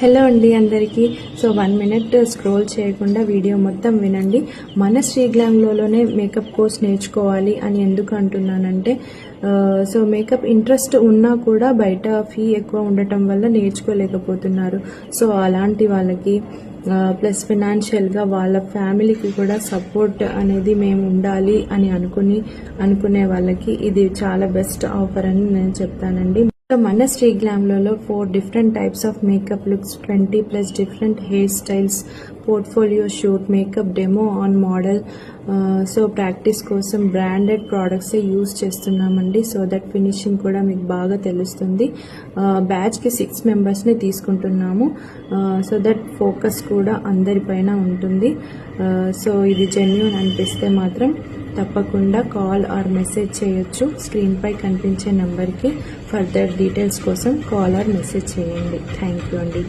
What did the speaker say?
Hello అండి అందరికీ. So 1 minute scroll చేయకుండా వీడియో మొత్తం వినండి. మన శ్రీగ్లామ్లోనే మేకప్ కోర్స్ నేర్చుకోవాలి అని ఎందుకు అంటున్నానంటే, సో మేకప్ ఇంట్రెస్ట్ ఉన్నా కూడా బయట ఫీ ఎక్కువ ఉండటం వల్ల నేర్చుకోలేకపోతున్నారు. సో అలాంటి వాళ్ళకి ప్లస్ ఫినాన్షియల్గా వాళ్ళ ఫ్యామిలీకి కూడా సపోర్ట్ అనేది మేము ఉండాలి అని అనుకునే వాళ్ళకి ఇది చాలా బెస్ట్ ఆఫర్ అని నేను చెప్తానండి. మన శ్రీగ్లామ్లో 4 different types of makeup looks, 20+ different hair styles, portfolio shoot, makeup demo on model. So practice కోసం బ్రాండెడ్ ప్రోడక్ట్సే యూజ్ చేస్తున్నామండి. సో దట్ ఫినిషింగ్ కూడా మీకు బాగా తెలుస్తుంది. బ్యాచ్కి 6 మెంబర్స్ని తీసుకుంటున్నాము. సో దట్ ఫోకస్ కూడా అందరిపైన ఉంటుంది. సో ఇది జెన్యూన్ అనిపిస్తే మాత్రం తప్పకుండా కాల్ ఆర్ మెసేజ్ చేయొచ్చు. స్క్రీన్పై కనిపించే నెంబర్కి ఫర్దర్ డీటెయిల్స్ కోసం కాల్ ఆర్ మెసేజ్ చేయండి. థ్యాంక్ యూ అండి.